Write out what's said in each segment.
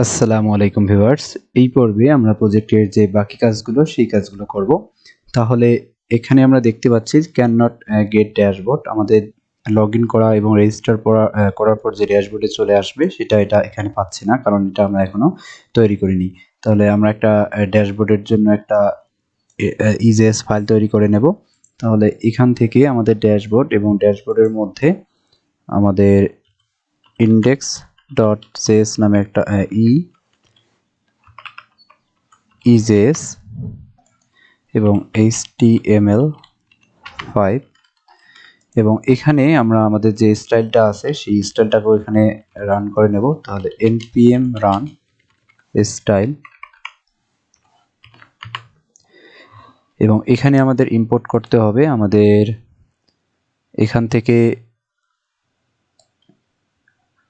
আসসালামু আলাইকুম ভিউয়ার্স। এই পর্বে আমরা প্রজেক্টের যে বাকি কাজগুলো সেই কাজগুলো করব। তাহলে এখানে আমরা দেখতে পাচ্ছি ক্যান নট গেট ড্যাশবোর্ড। আমাদের লগইন করা এবং রেজিস্টার করার পর যে ড্যাশবোর্ডে চলে আসবে সেটা এখানে পাচ্ছি না, কারণ এটা আমরা এখনো তৈরি করিনি। তাহলে আমরা একটা ড্যাশবোর্ডের জন্য একটা ইজেস ফাইল তৈরি করে নেব। তাহলে এখান থেকে আমাদের ড্যাশবোর্ড এবং ড্যাশবোর্ডের মধ্যে আমাদের index.js নামে একটা Ejs এবং HTML5 এবং এখানে আমরা আমাদের যে স্টাইলটা আছে সেই স্টাইলটাকেও এখানে রান করে নেব। তাহলে npm run style এবং এখানে আমাদের ইম্পোর্ট করতে হবে আমাদের এখান থেকে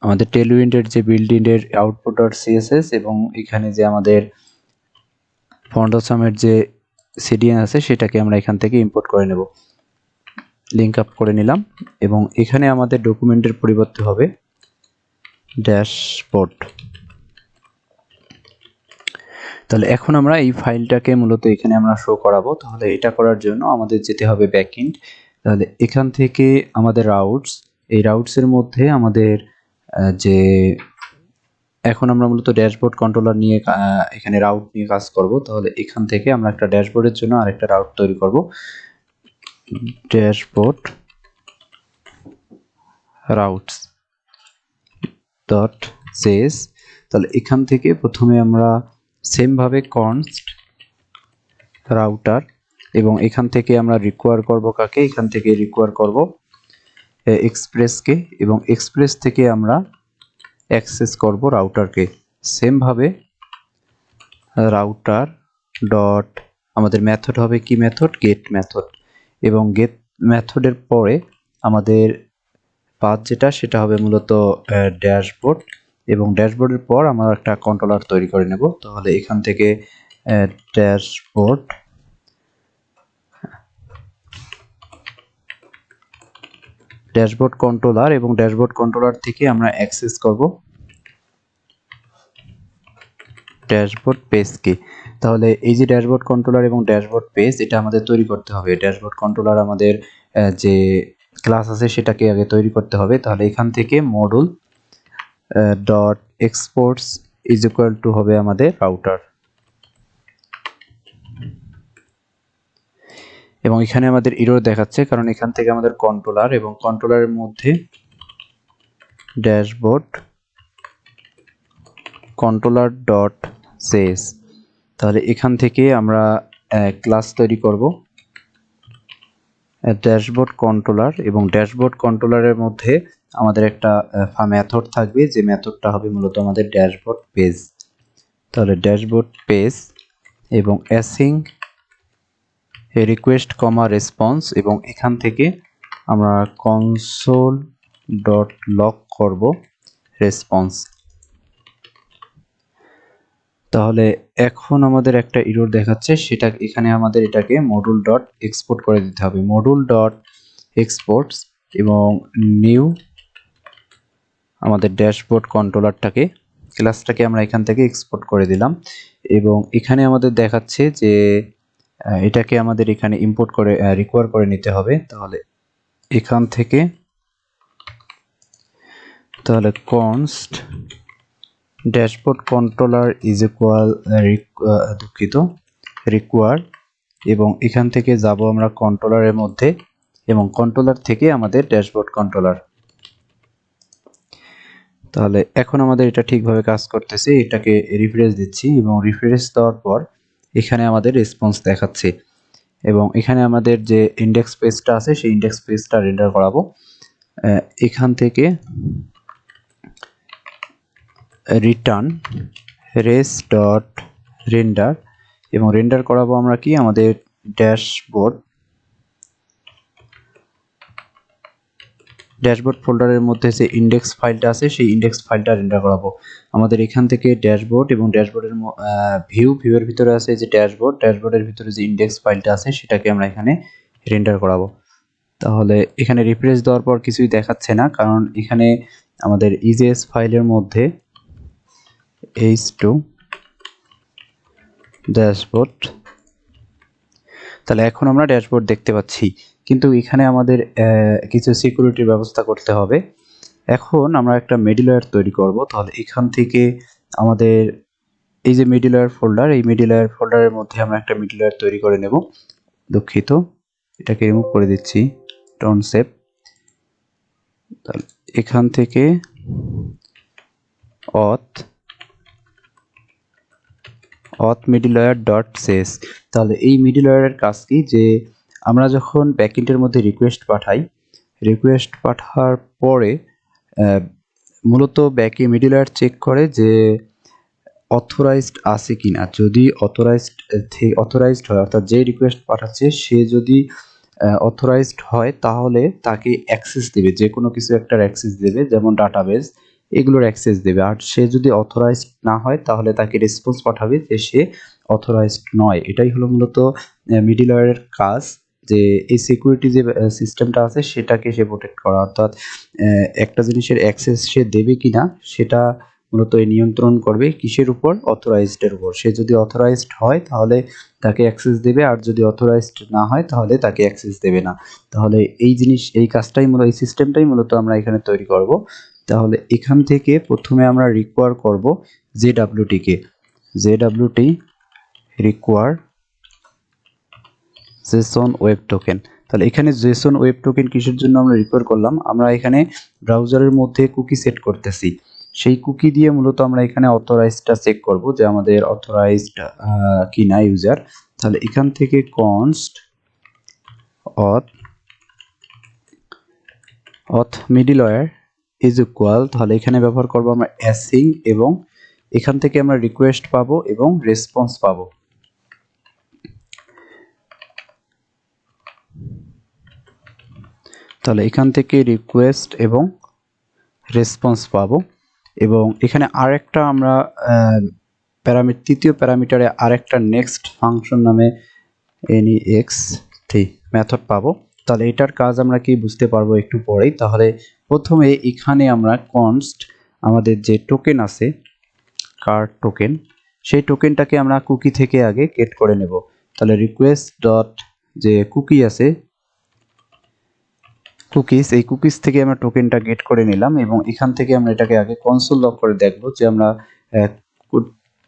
আমাদের টেলউইন্ডের যে বিল্ডিংয়ের output.css এবং এখানে যে আমাদের ফন্টসামের যে সিডিএন আছে সেটাকে আমরা এখান থেকে ইম্পোর্ট করে নেব। লিঙ্ক আপ করে নিলাম এবং এখানে আমাদের ডকুমেন্টের পরিবর্তে হবে ড্যাশবোর্ড। তাহলে এখন আমরা এই ফাইলটাকে মূলত এখানে আমরা শো করাবো। তাহলে এটা করার জন্য আমাদের যেতে হবে ব্যাকএন্ড। তাহলে এখান থেকে আমাদের রাউটস, এই রাউটসের মধ্যে আমাদের যে এখন আমরা মূলত ড্যাশবোর্ড কন্ট্রোলার নিয়ে এখানে রাউট নিয়ে কাজ করব। তাহলে এখান থেকে আমরা একটা ড্যাশবোর্ডের জন্য আরেকটা রাউট তৈরি করব, ড্যাশবোর্ড routes .js। তাহলে এখান থেকে প্রথমে আমরা সেম ভাবে const রাউটার এবং এখান থেকে আমরা রিকোয়ার করব কাকে, এখান থেকে রিকোয়ার করব এক্সপ্রেসকে এবং এক্সপ্রেস থেকে আমরা অ্যাক্সেস করব রাউটারকে। সেম ভাবে রাউটার ডট আমাদের মেথড হবে কি মেথড, গেট মেথড এবং গেট মেথডের পরে আমাদের পাথ যেটা সেটা হবে মূলত ড্যাশবোর্ড এবং ড্যাশবোর্ডের পর আমরা একটা কন্ট্রোলার তৈরি করে নেব। তাহলে এখান থেকে ড্যাশবোর্ড কন্ট্রোলার এবং ড্যাশবোর্ড কন্ট্রোলার থেকে আমরা অ্যাক্সেস করব ড্যাশবোর্ড পেজকে। তাহলে এই যে ড্যাশবোর্ড কন্ট্রোলার এবং ড্যাশবোর্ড পেজ এটা আমাদের তৈরি করতে হবে। ড্যাশবোর্ড কন্ট্রোলার আমাদের যে ক্লাস আছে সেটাকে আগে তৈরি করতে হবে। তাহলে এখান থেকে module dot exports is equal to হবে আমাদের রাউটার এবং এখানে আমাদের এরর দেখাচ্ছে কারণ এখান থেকে আমাদের কন্ট্রোলার এবং কন্ট্রোলারের মধ্যে ড্যাশবোর্ড কন্ট্রোলার ডট জেএস। তাহলে এখান থেকে আমরা ক্লাস তৈরি করব ড্যাশবোর্ড কন্ট্রোলার এবং ড্যাশবোর্ড কন্ট্রোলারের মধ্যে আমাদের একটা মেথড থাকবে যে মেথডটা হবে মূলত আমাদের ড্যাশবোর্ড পেজ। তাহলে ড্যাশবোর্ড পেজ এবং অ্যাসিং রিকোয়েস্ট কমা রেসপন্স এবং এখান থেকে আমরা কনসোল ডট লক করব রেসপন্স। তাহলে এখন আমাদের একটা এরর দেখাচ্ছে, সেটা এখানে আমাদের এটাকে মডুল ডট এক্সপোর্ট করে দিতে হবে। মডুল ডট এক্সপোর্টস এবং নিউ আমাদের ড্যাশবোর্ড কন্ট্রোলারটাকে ক্লাসটাকে আমরা এখান থেকে এক্সপোর্ট করে দিলাম এবং এখানে আমাদের দেখাচ্ছে যে এটাকে আমাদের এখানে ইম্পোর্ট করে রিকোয়ার করে নিতে হবে। তাহলে এখান থেকে তাহলে const dashboard controller is equal require এবং এখান থেকে যাব আমরা কন্ট্রোলারের মধ্যে এবং কন্ট্রোলার থেকে আমাদের ড্যাশবোর্ড কন্ট্রোলার। তাহলে এখন আমাদের এটা ঠিকভাবে কাজ করতেছে। এটাকে রিফ্রেশ দিচ্ছি এবং রিফ্রেশ দেওয়ার পর এখানে আমাদের রেসপন্স দেখাচ্ছে এবং এখানে আমাদের যে ইন্ডেক্স পেজটা আছে সেই ইন্ডেক্স পেজটা রেন্ডার করাবো। এখান থেকে রিটার্ন রেস ডট রেন্ডার এবং রেন্ডার করাবো আমরা কি আমাদের ড্যাশবোর্ড ফোল্ডারের মধ্যে যে ইন্ডেক্স ফাইলটা আছে সেই ইন্ডেক্স ফাইলটা রেন্ডার করাবো। আমাদের এখান থেকে ড্যাশবোর্ড এবং ড্যাশবোর্ডের ভিউয়ের ভিতরে আছে যে ড্যাশবোর্ডের ভিতরে যে ইন্ডেক্স ফাইলটা আছে সেটাকে আমরা এখানে রেন্ডার করাবো। তাহলে এখানে রিফ্রেশ দেওয়ার পর কিছুই দেখাচ্ছে না, কারণ এখানে আমাদের ইজেস ফাইলের মধ্যে H2 ড্যাশবোর্ড। তাহলে এখন আমরা ড্যাশবোর্ড দেখতে পাচ্ছি, কিন্তু এখানে আমাদের কিছু সিকিউরিটির ব্যবস্থা করতে হবে। এখন আমরা একটা মিডলওয়্যার তৈরি করব। তাহলে এখান থেকে আমাদের এই যে মিডলওয়্যার ফোল্ডার, এই মিডলওয়্যার ফোল্ডারের মধ্যে আমরা একটা মিডলওয়্যার তৈরি করে নেব। দুঃখিত, এটাকে রিমুভ করে দিচ্ছি, ডন্ট সেভ। তাহলে এখান থেকে auth middleware.cs। তাহলে এই মিডলওয়্যারের কাজ কি, যে আমরা যখন ব্যাকএন্ডের মধ্যে রিকোয়েস্ট পাঠাই, রিকোয়েস্ট পাঠার পরে মূলত মিডলওয়্যার চেক করে যে অথরাইজড আছে কিনা। যদি অথরাইজড হয়, অর্থাৎ যে রিকোয়েস্ট পাঠাচ্ছে সে যদি অথরাইজড হয়, তাহলে তাকে অ্যাক্সেস দেবে, যে কোনো কিছু একটার অ্যাক্সেস দেবে, যেমন ডাটাবেস এগুলোর অ্যাক্সেস দেবে। আর সে যদি অথরাইজড না হয়, তাহলে তাকে রেসপন্স পাঠাবে যে সে অথরাইজড নয়। এটাই হলো মূলত মিডলওয়্যারের কাজ, যে এই সিকিউরিটি যে সিস্টেমটা আছে সেটাকে সে প্রোটেক্ট করা, অর্থাৎ একটা জিনিসের অ্যাক্সেস সে দেবে কিনা সেটা মূলত নিয়ন্ত্রণ করবে কিসের উপর, অথরাইজডের উপর। সে যদি অথরাইজড হয় তাহলে তাকে অ্যাক্সেস দেবে, আর যদি অথরাইজড না হয় তাহলে তাকে অ্যাক্সেস দেবে না। তাহলে এই কাজটাই এই সিস্টেমটাই মূলত আমরা এখানে তৈরি করব। তাহলে এখান থেকে প্রথমে আমরা রিকোয়ার করব জেডব্লিউটি কে, জেডব্লিউটি রিকোয়ার জেসন ওয়েব টোকেন। তাহলে এখানে জেসন ওয়েব টোকেন কিসের জন্য আমরা রিকোয়ার করলাম, আমরা এখানে ব্রাউজারের মধ্যে কুকি সেট করতেছি, সেই কুকি দিয়ে মূলত আমরা এখানে অথরাইজডটা চেক করব যে আমাদের অথরাইজড কিনা ইউজার। তাহলে এখান থেকে কনস্ট অথ মিডলওয়্যার ইজ ইকুয়াল, তাহলে এখানে ব্যবহার করব আমরা অ্যাসিং, এবং এখান থেকে আমরা রিকোয়েস্ট পাবো এবং রেসপন্স পাবো। তাহলে এখান থেকে রিকোয়েস্ট এবং রেসপন্স পাবো, এবং এখানে আরেকটা আমরা তৃতীয় প্যারামিটারে আরেকটা নেক্সট ফাংশন নামে নেক্সট মেথড পাবো। তাহলে এটার কাজ আমরা কি বুঝতে পারবো একটু পরেই। তাহলে প্রথমে এখানে আমরা কনস্ট আমাদের যে টোকেন আছে কার্ড টোকেন, সেই টোকেনটাকে আমরা কুকি থেকে আগে গেট করে নেব। তাহলে রিকোয়েস্ট ডট যে কুকি আছে কুকিজ, এই কুকিজ থেকে আমরা টোকেনটা গেট করে নিলাম, এবং এখান থেকে আমরা এটাকে আগে কনসোল লগ করে দেখব যে আমরা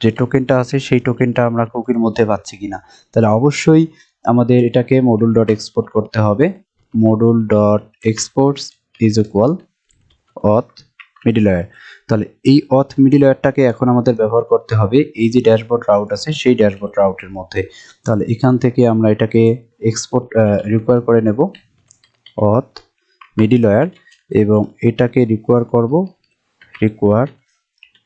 যে টোকেনটা আছে সেই টোকেনটা আমরা কুকির মধ্যে পাচ্ছি কিনা। তাহলে অবশ্যই আমাদের এটাকে মডুল ডট এক্সপোর্ট করতে হবে। Module dot exports is equal auth middleware. তাহলে এই অথ মিডলওয়্যারটাকে এখন আমাদের ব্যবহার করতে হবে এই যে ড্যাশবোর্ড রাউট আছে সেই ড্যাশবোর্ড রাউটের মধ্যে। তাহলে এখান থেকে আমরা এটাকে এক্সপোর্ট রিকোয়ার করে নেব অথ মিডলওয়্যার, এবং এটাকে রিকোয়ার করব রিকোয়ার,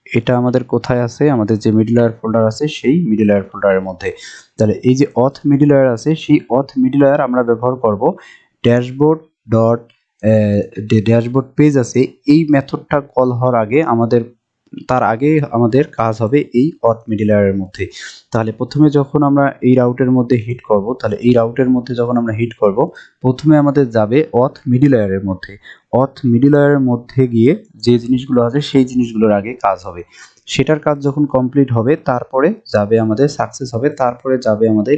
এটা আমাদের কোথায় আছে, আমাদের যে মিডলওয়্যার ফোল্ডার আছে সেই মিডলওয়্যার ফোল্ডারের মধ্যে। তাহলে এই যে অথ মিডলওয়্যার আছে সেই অথ মিডলওয়্যার আমরা ব্যবহার করব ড্যাশবোর্ড ডট ড্যাশবোর্ড পেজ আছে এই মেথডটা কল হওয়ার আগে তার আগে আমাদের কাজ হবে এই অথ মিডলওয়্যারের মধ্যে। তাহলে প্রথমে যখন আমরা এই রাউটের মধ্যে হিট করব, তাহলে এই রাউটের মধ্যে যখন আমরা হিট করব, প্রথমে আমাদের যাবে অথ মিডলওয়্যারের মধ্যে। অথ মিডলওয়্যারের মধ্যে গিয়ে যে জিনিসগুলো আছে সেই জিনিসগুলোর আগে কাজ হবে। সেটার কাজ যখন কমপ্লিট হবে তারপরে যাবে আমাদের সাকসেস হবে, তারপরে যাবে আমাদের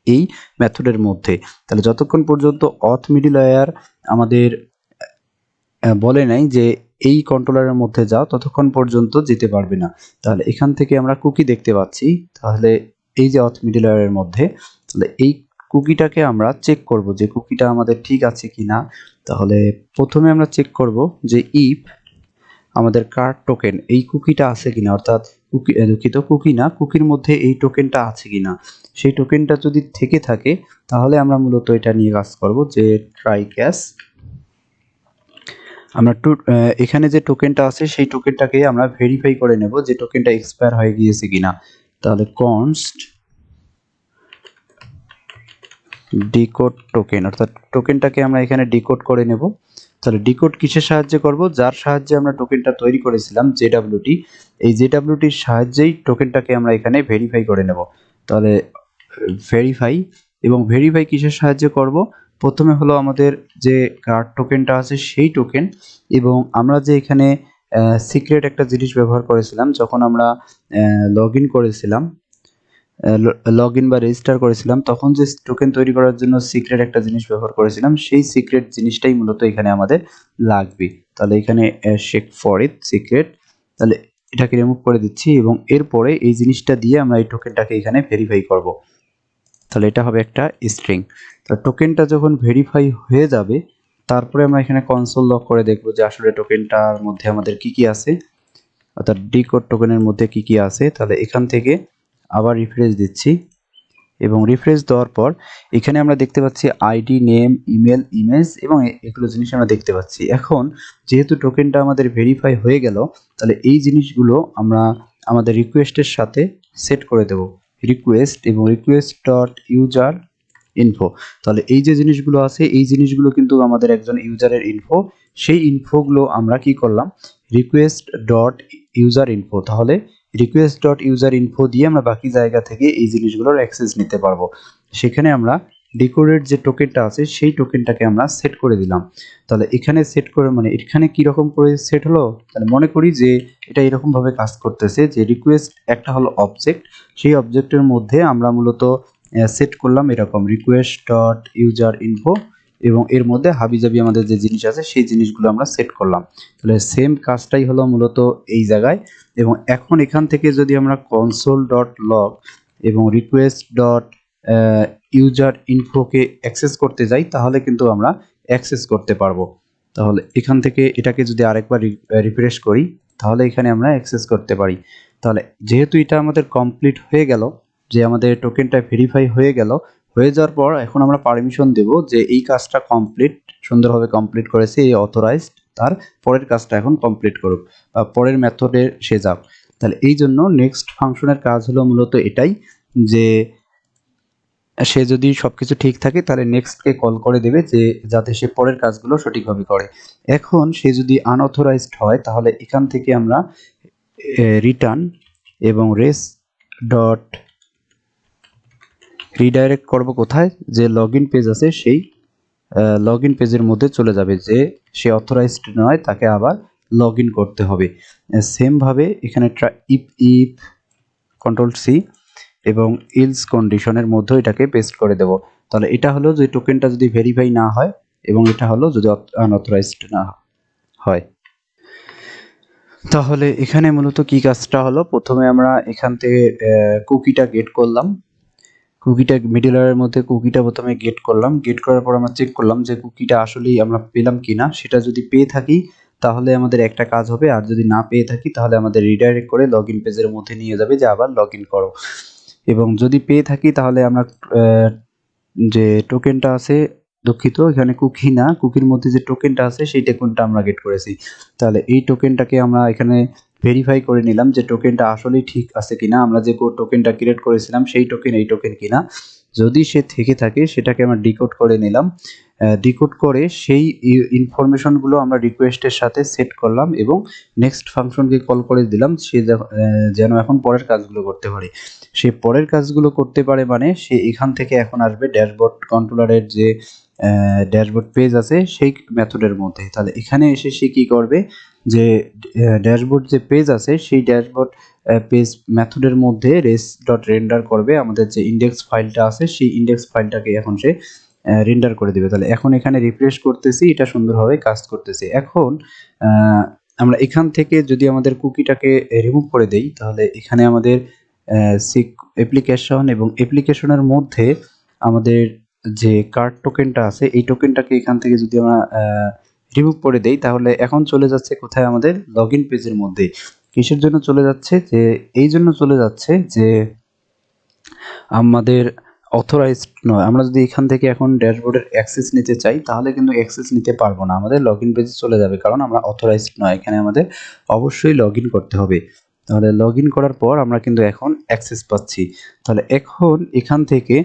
এই মেথডের মধ্যে। তাহলে যতক্ষণ পর্যন্ত অথ মিডলওয়্যার আমাদের বলে নাই যে এই কন্ট্রোলারের মধ্যে যাও, ততক্ষণ পর্যন্ত যেতে পারবে না। তাহলে এখান থেকে আমরা কুকি দেখতে পাচ্ছি, তাহলে এই যে অথ মিডলওয়্যারের মধ্যে, তাহলে এই কুকিটাকে আমরা চেক করব যে কুকিটা আমাদের ঠিক আছে কিনা। তাহলে প্রথমে আমরা চেক করব যে ইফ আমাদের কার্ড টোকেন এই কুকিটা আছে কিনা, অর্থাৎ কুকির মধ্যে এই টোকেনটা আছে কিনা। সেই টোকেনটা যদি থেকে থাকে তাহলে আমরা মূলত এটা নিয়ে কাজ করব যে ট্রাই ক্যাশ। আমরা এখানে যে টোকেনটা আছে সেই টোকেনটাকে আমরা ভেরিফাই করে নেব যে টোকেনটা এক্সপায়ার হয়ে গিয়েছে কিনা। তাহলে কনস্ট ডিকোড টোকেন, অর্থাৎ টোকেনটাকে আমরা এখানে ডিকোড করে নেব। তাহলে ডিকোড কিসের সাহায্যে করব, যার সাহায্যে আমরা টোকেনটা তৈরি করেছিলাম জেডব্লিউটি, এই জেডব্লিউটির সাহায্যেই টোকেনটাকে আমরা এখানে ভেরিফাই করে নেব। তাহলে ভেরিফাই কিসের সাহায্যে করব, প্রথমে হলো আমাদের যে কার্ড টোকেনটা আছে সেই টোকেন, এবং আমরা যে এখানে সিক্রেট একটা জিনিস ব্যবহার করেছিলাম যখন আমরা লগ ইন করেছিলাম, লগ ইন বা রেজিস্টার করেছিলাম, তখন যে টোকেন তৈরি করার জন্য সিক্রেট একটা জিনিস ব্যবহার করেছিলাম, সেই সিক্রেট জিনিসটাই মূলত এখানে আমাদের লাগবে। তাহলে এখানে চেক ফর ইট সিক্রেট, তাহলে এটাকে রিমুভ করে দিচ্ছি এবং এরপরে এই জিনিসটা দিয়ে আমরা এই টোকেনটাকে এখানে ভেরিফাই করব। তাহলে এটা হবে একটা স্ট্রিং। তো টোকেনটা যখন ভেরিফাই হয়ে যাবে তারপরে আমরা এখানে কনসোল লগ করে দেখব যে আসলে টোকেনটার মধ্যে আমাদের কি কি আছে, অর্থাৎ ডিকোড টোকেনের মধ্যে কি কি আছে। তাহলে এখান থেকে আবার রিফ্রেশ দিচ্ছি এবং রিফ্রেশ দেওয়ার পর এখানে আমরা দেখতে পাচ্ছি আইডি, নেম, ইমেল, ইমেজ এবং এগুলো জিনিস আমরা দেখতে পাচ্ছি। এখন যেহেতু টোকেনটা আমাদের ভেরিফাই হয়ে গেল, তাহলে এই জিনিসগুলো আমরা আমাদের রিকোয়েস্টের সাথে সেট করে দেব। রিকোয়েস্ট এবং রিকোয়েস্ট ডট ইউজার ইনফো, তাহলে এই যে জিনিসগুলো আছে এই জিনিসগুলো কিন্তু আমাদের একজন ইউজারের ইনফো, সেই ইনফোগুলো আমরা কি করলাম, রিকোয়েস্ট ডট ইউজার ইনফো, তাহলে রিকোয়েস্ট ডট ইউজার ইনফো দিয়ে আমরা বাকি জায়গা থেকে এই জিনিসগুলোর অ্যাক্সেস নিতে পারবো। সেখানে আমরা ডিকোডের যে টোকেনটা আছে সেই টোকেনটাকে আমরা সেট করে দিলাম। তাহলে এখানে সেট করে মানে এখানে কীরকম করে সেট হলো, তাহলে মনে করি যে এটা এরকমভাবে কাজ করতেছে যে রিকোয়েস্ট একটা হলো অবজেক্ট, সেই অবজেক্টের মধ্যে আমরা মূলত সেট করলাম এরকম রিকোয়েস্ট ডট ইউজার ইনফো এবং এর মধ্যে হাবিজাবি আমাদের যে জিনিস আছে সেই জিনিসগুলো আমরা সেট করলাম। তাহলে সেম কাজটাই হলো মূলত এই জায়গায়। এবং এখন এখান থেকে যদি আমরা কনসোল ডট লগ এবং রিকোয়েস্ট ডট ইউজার ইনফোকে অ্যাক্সেস করতে যাই তাহলে কিন্তু আমরা অ্যাক্সেস করতে পারবো। তাহলে এখান থেকে এটাকে যদি আরেকবার রিফ্রেশ করি তাহলে এখানে আমরা অ্যাক্সেস করতে পারি। তাহলে যেহেতু এটা আমাদের কমপ্লিট হয়ে গেল, যে আমাদের টোকেনটা ভেরিফাই হয়ে গেল, হয়ে যাওয়ার পর এখন আমরা পারমিশন দেব যে এই কাজটা কমপ্লিট, সুন্দরভাবে কমপ্লিট করেছে এই অথরাইজড, তার পরের কাজটা এখন কমপ্লিট করুক বা পরের মেথডে সে যাক। তাহলে এই জন্য নেক্সট ফাংশনের কাজ হলো মূলত এটাই, যে সে যদি সবকিছু ঠিক থাকে তাহলে নেক্সটকে কল করে দেবে যে যাতে সে পরের কাজগুলো সঠিকভাবে করে। এখন সে যদি আনঅথরাইজড হয় তাহলে এখান থেকে আমরা রিটার্ন এবং রেস ডট রিডাইরেক্ট করব কোথায়, যে লগ ইন পেজ আছে সেই লগ ইন পেজের মধ্যে চলে যাবে, যে সে অথরাইজড নয় তাকে আবার লগ ইন করতে হবে। সেমভাবে এখানে ইফ ইফ কন্ট্রোল সি এবং ইলস কন্ডিশনের মধ্যে এটাকে পেস্ট করে দেব। তাহলে এটা হলো যে টোকেনটা যদি ভেরিফাই না হয় এবং এটা হলো যদি আনঅথরাইজড না হয়। তাহলে এখানে মূলত কি কাজটা হলো, প্রথমে আমরা এখান থেকে কুকিটা গেট করলাম, কুকিটা মিডলওয়্যারের মধ্যে কুকিটা প্রথমে গেট করলাম, গেট করার পর আমরা চেক করলাম যে কুকিটা আসলেই আমরা পেলাম কিনা। সেটা যদি পেয়ে থাকি তাহলে আমাদের একটা কাজ হবে, আর যদি না পেয়ে থাকি তাহলে আমাদের রিডাইরেক্ট করে লগ ইন পেজের মধ্যে নিয়ে যাবে যে আবার লগ ইন করো। এবং যদি পেয়ে থাকি তাহলে আমরা যে টোকেনটা আছে, দুঃখিত এখানে কুকি না, কুকির মধ্যে যে টোকেনটা আছে সেই টোকেনটা আমরা গেট করেছি। তাহলে এই টোকেনটাকে আমরা এখানে ভেরিফাই করে নিলাম যে টোকেনটা আসলেই ঠিক আছে কিনা, আমরা যে টোকেনটা ক্রিয়েট করেছিলাম সেই টোকেন এই টোকেন কিনা। যদি সে থেকে থাকে সেটাকে আমরা ডিকোড করে নিলাম, ডিকোড করে সেই ইনফরমেশনগুলো আমরা রিকোয়েস্টের সাথে সেট করলাম এবং নেক্সট ফাংশনকে কল করে দিলাম সে যেন এখন পরের কাজগুলো করতে পারে। সে পরের কাজগুলো করতে পারে মানে সে এখান থেকে এখন আসবে ড্যাশবোর্ড কন্ট্রোলারের যে ড্যাশবোর্ড পেজ আছে সেই মেথডের মধ্যে। তাহলে এখানে এসে সে কী করবে, যে ড্যাশবোর্ড যে পেজ আছে সেই ড্যাশবোর্ড পেজ মেথডের মধ্যে রেস ডট রেন্ডার করবে আমাদের যে ইন্ডেক্স ফাইলটা আছে সেই ইন্ডেক্স ফাইলটাকে এখন সে রেন্ডার করে দেবে। তাহলে এখন এখানে রিফ্রেশ করতেছি, এটা সুন্দরভাবে কাজ করতেছে। এখন আমরা এখান থেকে যদি আমাদের কুকিটাকে রিমুভ করে দেই তাহলে এখানে আমাদের অ্যাপ্লিকেশন এবং অ্যাপ্লিকেশনের মধ্যে আমাদের যে কার্ড টোকেনটা আছে এই টোকেনটাকে এখান থেকে যদি আমরা রিমুভ করে দেই তাহলে এখন চলে যাচ্ছে কোথায়, আমাদের লগ ইন পেজের মধ্যে। কিসের জন্য চলে যাচ্ছে, যে এই জন্য চলে যাচ্ছে যে আমাদের অথরাইজড নয়। আমরা যদি এখান থেকে এখন ড্যাশবোর্ডের অ্যাক্সেস নিতে চাই তাহলে কিন্তু অ্যাক্সেস নিতে পারবো না, আমাদের লগ ইন পেজে চলে যাবে, কারণ আমরা অথরাইজড নয়। এখানে আমাদের অবশ্যই লগ ইন করতে হবে। তাহলে লগ ইন করার পর আমরা কিন্তু এখন অ্যাক্সেস পাচ্ছি। তাহলে এখন এখান থেকে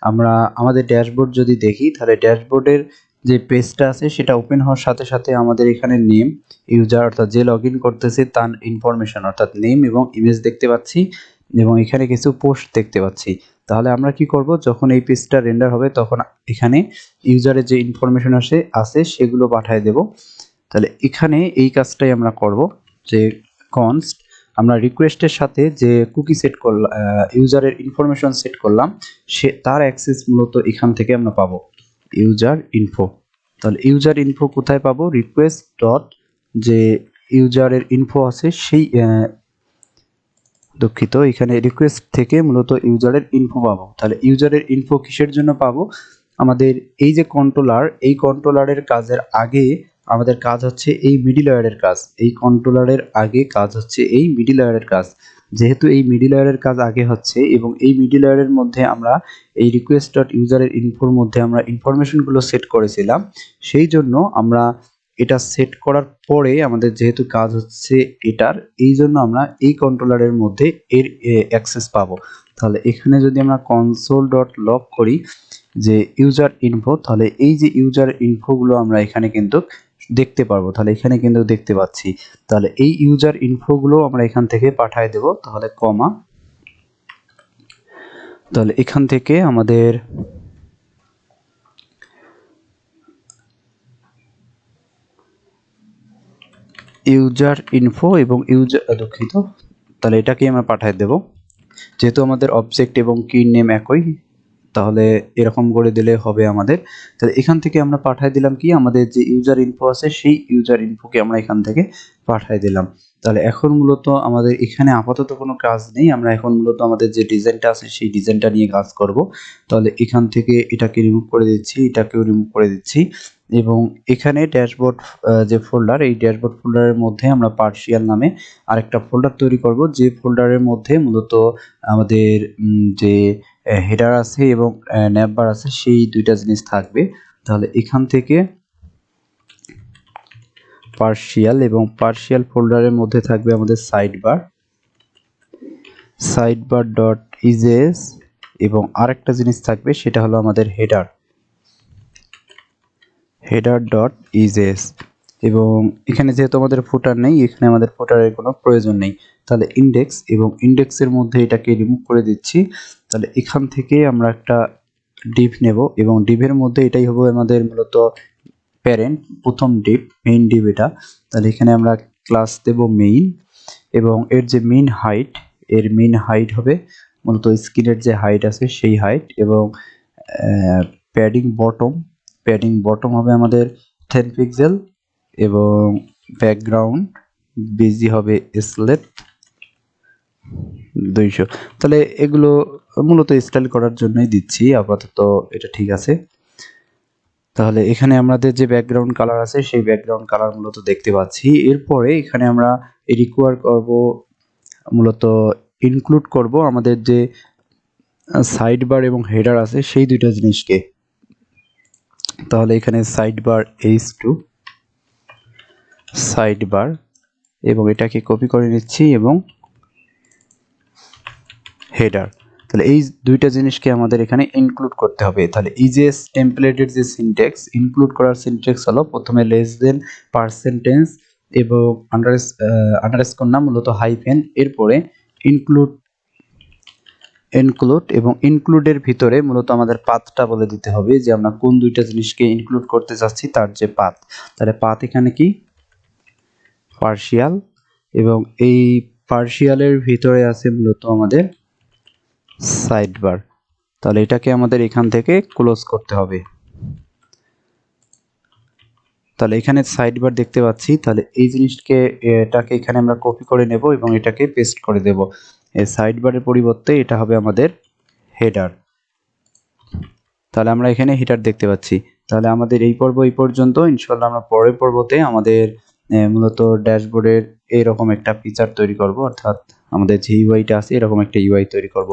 আমরা আমাদের ড্যাশবোর্ড যদি দেখি তাহলে ড্যাশবোর্ডের যে পেজটা আছে সেটা ওপেন হওয়ার সাথে সাথে আমাদের এখানে নেম ইউজার অর্থাৎ যে লগ ইন করতেছে তার ইনফরমেশন অর্থাৎ নেম এবং ইমেজ দেখতে পাচ্ছি এবং এখানে কিছু পোস্ট দেখতে পাচ্ছি। তাহলে আমরা কি করব, যখন এই পেজটা রেন্ডার হবে তখন এখানে ইউজারের যে ইনফরমেশন আছে সেগুলো পাঠিয়ে দেব। তাহলে এখানে এই কাজটাই আমরা করব, যে কনস্ট আমরা রিকোয়েস্টের সাথে যে কুকি সেট করলাম, ইউজারের ইনফরমেশন সেট করলাম, সে তার অ্যাক্সেস মূলত এখান থেকে আমরা পাবো ইউজার ইনফো। তাহলে ইউজার ইনফো কোথায় পাবো? রিকোয়েস্ট ডট যে ইউজারের ইনফো আছে সেই দুঃখিত, এখানে রিকোয়েস্ট থেকে মূলত ইউজারের ইনফো পাবো। তাহলে ইউজারের ইনফো কিসের জন্য পাবো? আমাদের এই যে কন্ট্রোলার, এই কন্ট্রোলারের কাজের আগে আমাদের কাজ হচ্ছে এই মিডল লেয়ারের কাজ। এই কন্ট্রোলারের আগে কাজ হচ্ছে এই মিডল লেয়ারের কাজ। যেহেতু এই মিডল লেয়ারের কাজ আগে হচ্ছে এবং এই মিডল লেয়ারের মধ্যে আমরা এই রিকোয়েস্ট ডট ইউজারের ইনফোর মধ্যে আমরা ইনফরমেশনগুলো সেট করেছিলাম, সেই জন্য আমরা এটা সেট করার পরে আমাদের যেহেতু কাজ হচ্ছে এটার, এই জন্য আমরা এই কন্ট্রোলারের মধ্যে এর অ্যাক্সেস পাবো। তাহলে এখানে যদি আমরা কনসোল ডট লগ করি যে ইউজার ইনফো, তাহলে এই যে ইউজার ইনফোগুলো আমরা এখানে কিন্তু দেখতে পারবো। তাহলে এখানে কিন্তু দেখতে পাচ্ছি। তাহলে এই ইউজার ইনফোগুলো আমরা এখান থেকে পাঠিয়ে দেব। তাহলে কমা, তাহলে এখান থেকে আমাদের ইউজার ইনফো এবং দুঃখিত, তাহলে এটাকে আমরা পাঠিয়ে দেব। যেহেতু আমাদের অবজেক্ট এবং কি নেম একই, তাহলে এরকম করে দিলে হবে আমাদের। তাহলে এখান থেকে আমরা পাঠিয়ে দিলাম কি, আমাদের যে ইউজার ইনফো আছে সেই ইউজার ইনফোকে আমরা এখান থেকে পাঠিয়ে দিলাম। তাহলে এখন মূলত আমাদের এখানে আপাতত কোনো কাজ নেই, আমরা এখন মূলত আমাদের যে ডিজাইনটা আছে সেই ডিজাইনটা নিয়ে কাজ করব। তাহলে এখান থেকে এটাকে রিমুভ করে দিচ্ছি, এটাকেও রিমুভ করে দিচ্ছি এবং এখানে ড্যাশবোর্ড যে ফোল্ডার, এই ড্যাশবোর্ড ফোল্ডারের মধ্যে আমরা পার্শিয়াল নামে আরেকটা ফোল্ডার তৈরি করব, যে ফোল্ডারের মধ্যে মূলত আমাদের যে হেডার আছে এবং ন্যাভবার আছে সেই দুইটা জিনিস থাকবে। তাহলে এখান থেকে পার্শিয়াল এবং পার্শিয়াল ফোল্ডারের মধ্যে থাকবে আমাদের সাইডবার ডট ইজেস এবং আরেকটা জিনিস থাকবে সেটা হলো আমাদের হেডার ডট ইজেস। এবং এখানে যেহেতু আমাদের ফুটার নেই, এখানে আমাদের ফুটারের কোনো প্রয়োজন নেই। তাহলে ইন্ডেক্স এবং ইন্ডেক্সের মধ্যে এটাকে রিমুভ করে দিচ্ছি। তাহলে এখান থেকে আমরা একটা ডিভ নেব এবং ডিভের মধ্যে এটাই হবে আমাদের মূলত প্যারেন্ট, প্রথম ডিভ, মেইন ডিভ এটা। তাহলে এখানে আমরা ক্লাস দেব মেইন এবং এর যে মেইন হাইট, এর মেইন হাইট হবে মূলত স্ক্রিনের যে হাইট আছে সেই হাইট এবং প্যাডিং বটম হবে আমাদের 10 পিক্সেল এবং ব্যাকগ্রাউন্ড বিজি হবে স্লেট 200। তাহলে এগুলো মূলত স্টাইল করার জন্যই দিচ্ছি, আপাতত এটা ঠিক আছে। তাহলে এখানে আমাদের যে ব্যাকগ্রাউন্ড কালার আছে সেই ব্যাকগ্রাউন্ড কালার মূলত দেখতে পাচ্ছি। এরপরে এখানে আমরা রিকোয়ার করব, মূলত ইনক্লুড করব আমাদের যে সাইড বার এবং হেডার আছে সেই দুইটা জিনিসকে। তাহলে এখানে সাইডবার h2 সাইডবার এবং এটাকে কপি করে নিচ্ছি এবং হেডার। তাহলে এই দুইটা জিনিসকে আমাদের এখানে ইনক্লুড করতে হবে। তাহলে ইজেস টেমপ্লেটের যে সিনট্যাক্স, ইনক্লুড করার সিনট্যাক্স হলো প্রথমে লেস দেন, পার্সেন্টেজ এবং আন্ডারস্কোর না মূলত হাইফেন, এরপরে ইনক্লুড এবং ইনক্লুডের ভিতরে মূলত আমাদের পাথটা বলে দিতে হবে যে আমরা কোন দুইটা জিনিসকে ইনক্লুড করতে চাচ্ছি তার যে পাথ। তাহলে পাথ এখানে কি পার্শিয়াল এবং এই পার্শিয়ালের ভিতরে আছে মূলত আমাদের সাইডবার। তাহলে এটাকে আমাদের এখান থেকে ক্লোজ করতে হবে। তাহলে এখানে সাইডবার দেখতে পাচ্ছি। তাহলে এই জিনিসকে এটাকে এখানে আমরা কপি করে নেব এবং এটাকে পেস্ট করে দেব। এই সাইডবারের পরিবর্তে এটা হবে আমাদের হেডার। তাহলে আমরা এখানে হেডার দেখতে পাচ্ছি। তাহলে আমাদের এই পর্ব এই পর্যন্ত। ইনশাআল্লাহ আমরা পরের পর্বতে আমাদের মূলত ড্যাশবোর্ডের এরকম একটা ফিচার তৈরি করব, অর্থাৎ আমাদের যে ইউআইটা আছে এরকম একটা ইউআই তৈরি করব।